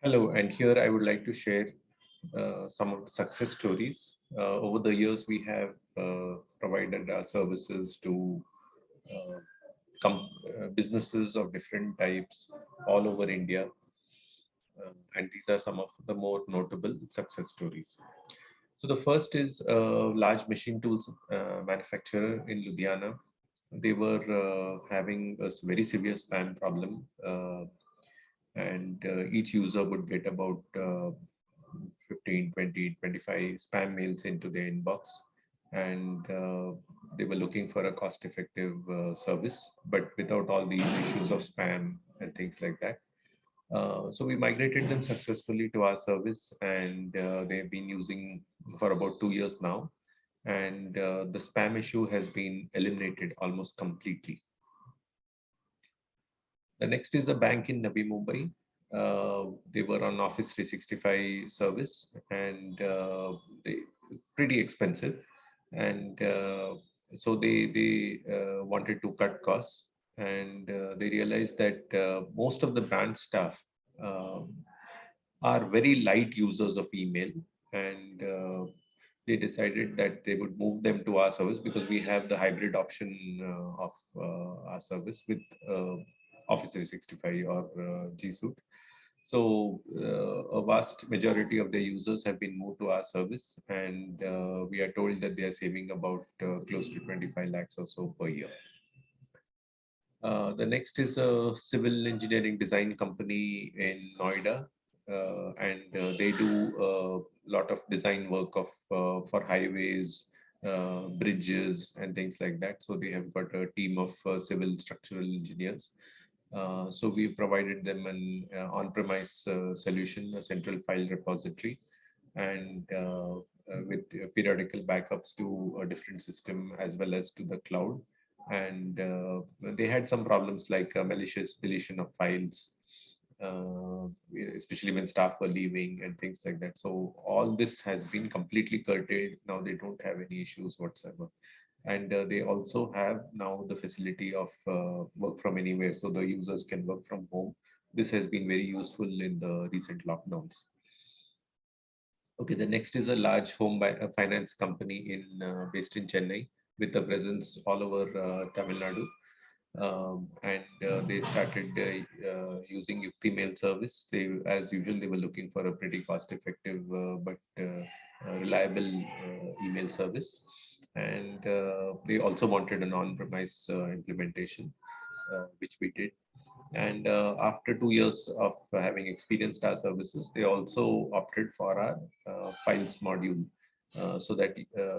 Hello, and here I would like to share some of the success stories. Over the years, we have provided our services to uh, businesses of different types all over India, and these are some of the more notable success stories. So the first is a large machine tools manufacturer in Ludhiana. They were having a very severe spam problem, and each user would get about 15, 20, 25 spam mails into their inbox. And they were looking for a cost effective service, but without all these issues of spam and things like that. So we migrated them successfully to our service, and they've been using for about 2 years now. And the spam issue has been eliminated almost completely. The next is a bank in Navi Mumbai. They were on Office 365 service, and they pretty expensive. And so they wanted to cut costs, and they realized that most of the brand staff um, are very light users of email, and they decided that they would move them to our service because we have the hybrid option of our service with Office 365 or G Suite. So a vast majority of the users have been moved to our service, and we are told that they are saving about close to 25 lakhs or so per year. The next is a civil engineering design company in Noida, and they do a lot of design work of for highways, bridges, and things like that. So they have got a team of civil structural engineers. So we provided them an on-premise solution, a central file repository, and with periodical backups to a different system as well as to the cloud. And they had some problems like malicious deletion of files, uh, especially when staff were leaving and things like that. So all this has been completely curtailed. Now they don't have any issues whatsoever. And they also have now the facility of work from anywhere, so the users can work from home. This has been very useful in the recent lockdowns. Okay, the next is a large finance company in based in Chennai with a presence all over Tamil Nadu. And they started using Yukti mail service. They, as usual, they were looking for a pretty cost-effective but reliable email service, and they also wanted an on-premise implementation, which we did. And after 2 years of having experienced our services, they also opted for our files module, so that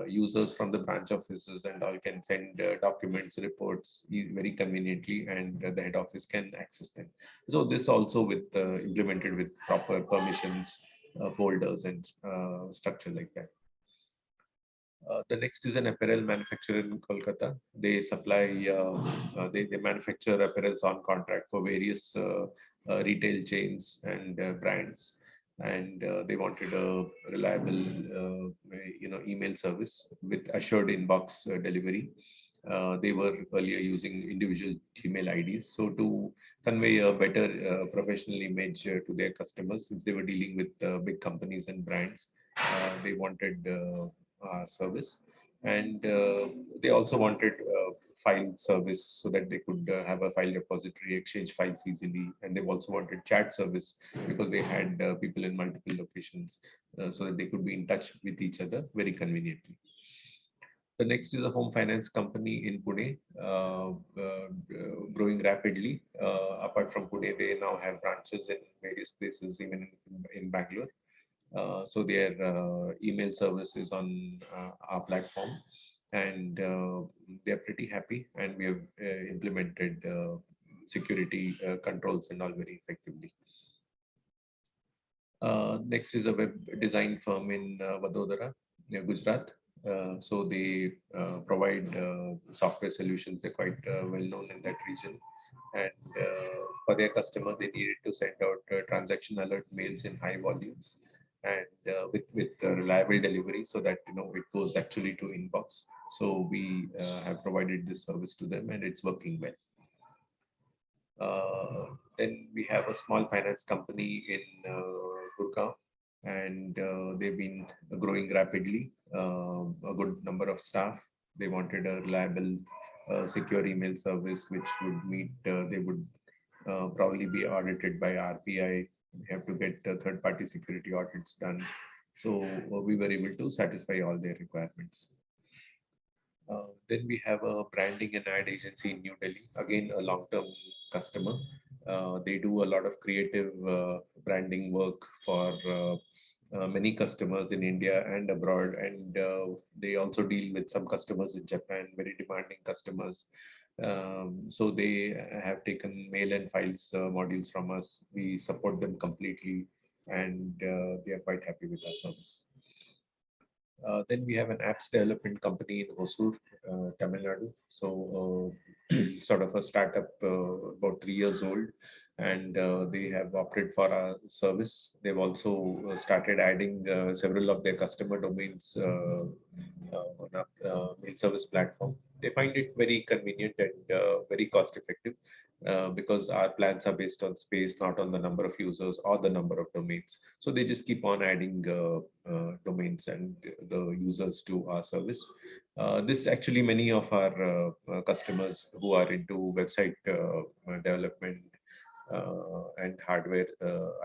users from the branch offices and all can send documents, reports very conveniently, and the head office can access them. So this also with implemented with proper permissions, folders, and structure like that. The next is an apparel manufacturer in Kolkata. They supply, they manufacture apparels on contract for various retail chains and brands. And they wanted a reliable, email service with assured inbox delivery. They were earlier using individual Gmail IDs. So to convey a better professional image to their customers, since they were dealing with big companies and brands, they wanted service, and they also wanted file service so that they could have a file repository, exchange files easily, and they've also wanted chat service because they had people in multiple locations, so that they could be in touch with each other very conveniently. The next is a home finance company in Pune, growing rapidly. Apart from Pune, they now have branches in various places, even in Bangalore. So their email service is on our platform, and they're pretty happy. And we have implemented security controls and all very effectively. Next is a web design firm in Vadodara, near Gujarat. So they provide software solutions. They're quite well known in that region. And for their customer, they needed to send out transaction alert mails in high volumes, and with reliable delivery, so that it goes actually to inbox. So we have provided this service to them, and it's working well. Then we have a small finance company in Gurgaon, and they've been growing rapidly. A good number of staff. They wanted a reliable, secure email service which would meet. They would probably be audited by RPI. We have to get third-party security audits done. So we were able to satisfy all their requirements. Then we have a branding and ad agency in New Delhi. Again, a long-term customer. They do a lot of creative branding work for many customers in India and abroad, and they also deal with some customers in Japan, very demanding customers. So they have taken mail and files modules from us. We support them completely, and they are quite happy with our service. Then we have an apps development company in Hosur, Tamil Nadu. So sort of a startup, about 3 years old, and they have opted for our service. They've also started adding several of their customer domains on a mail service platform. They find it very convenient and very cost effective because our plans are based on space, not on the number of users or the number of domains. So they just keep on adding domains and the users to our service. This actually many of our customers who are into website development and hardware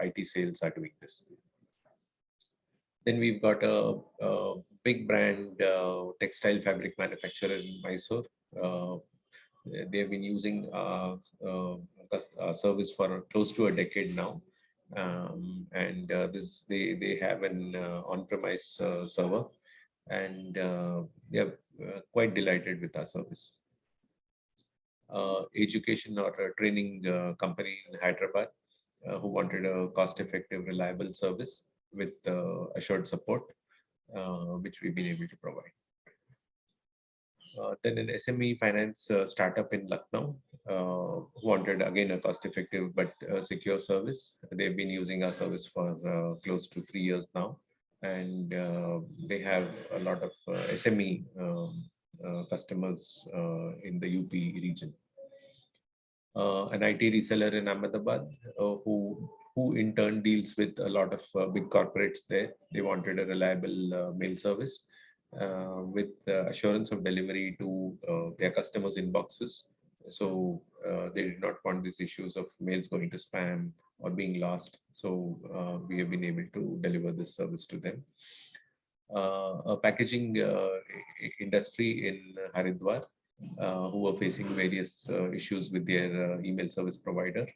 IT sales are doing this. Then we've got a big brand textile fabric manufacturer in Mysore. They've been using service for close to a decade now. And they have an on-premise server, and they're quite delighted with our service. Education or a training company in Hyderabad who wanted a cost-effective, reliable service with assured support, which we've been able to provide. Then an SME finance startup in Lucknow who wanted again a cost-effective but secure service. They've been using our service for close to 3 years now, and they have a lot of SME customers in the UP region. An IT reseller in Ahmedabad who in turn deals with a lot of big corporates there. They wanted a reliable mail service with assurance of delivery to their customers' inboxes. So they did not want these issues of mails going to spam or being lost. So we have been able to deliver this service to them. A packaging industry in Haridwar who were facing various issues with their email service provider.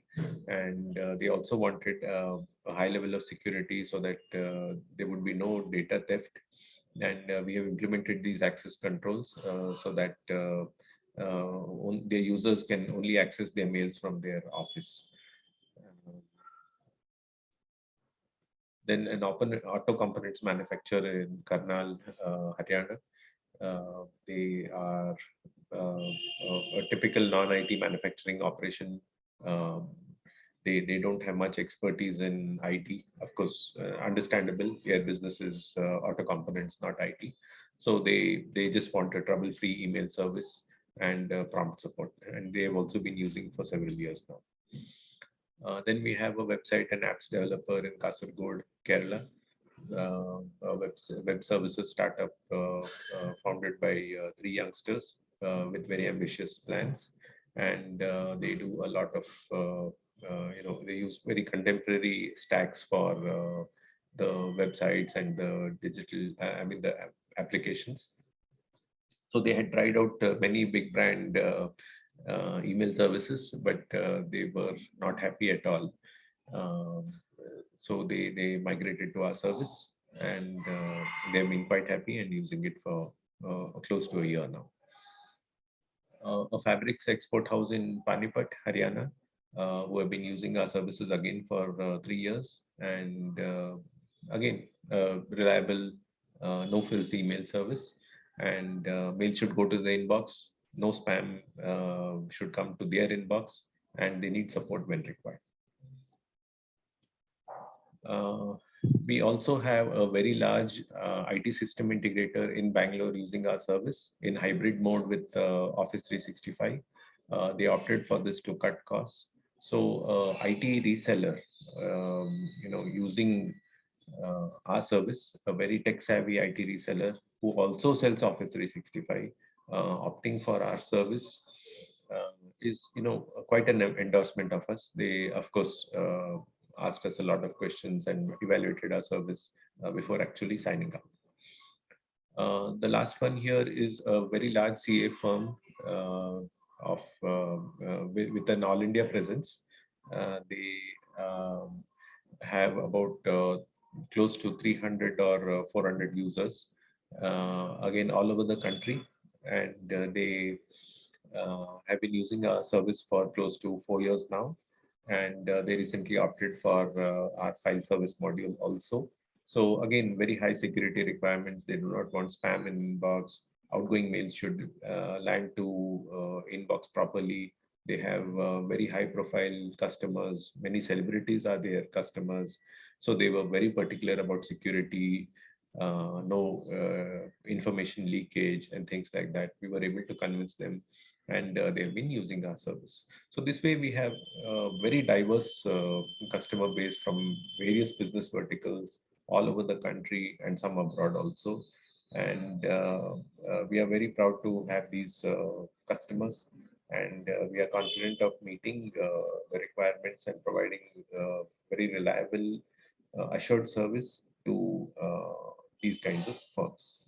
And they also wanted a high level of security so that there would be no data theft. And we have implemented these access controls so that their users can only access their mails from their office. Then an auto components manufacturer in Karnal, Haryana. They are a typical non-IT manufacturing operation. They don't have much expertise in IT. Of course, understandable. Their business is auto components, not IT. So they just want a trouble-free email service and prompt support. And they have also been using for several years now. Then we have a website and apps developer in Kasaragod, Kerala. A web services startup founded by 3 youngsters with very ambitious plans, and they do a lot of they use very contemporary stacks for the websites and the digital the applications. So they had tried out many big brand email services, but they were not happy at all. So they migrated to our service, and they've been quite happy and using it for close to a year now. A fabrics export house in Panipat, Haryana, who have been using our services again for 3 years, and again reliable no frills email service, and mail should go to the inbox. No spam should come to their inbox, and they need support when required. We also have a very large IT system integrator in Bangalore using our service in hybrid mode with Office 365. They opted for this to cut costs. So IT reseller, using our service, a very tech savvy IT reseller who also sells Office 365, opting for our service is, quite an endorsement of us. They, of course, asked us a lot of questions and evaluated our service before actually signing up. The last one here is a very large CA firm with an all India presence. They have about close to 300 or 400 users, again all over the country, and they have been using our service for close to 4 years now, and they recently opted for our file service module also. So again, very high security requirements. They do not want spam in inbox. Outgoing mails should land to inbox properly. They have very high profile customers. Many celebrities are their customers. So they were very particular about security, no information leakage and things like that. We were able to convince them, and they have been using our service. So this way we have a very diverse customer base from various business verticals all over the country and some abroad also. And we are very proud to have these customers, and we are confident of meeting the requirements and providing very reliable, assured service to these kinds of firms.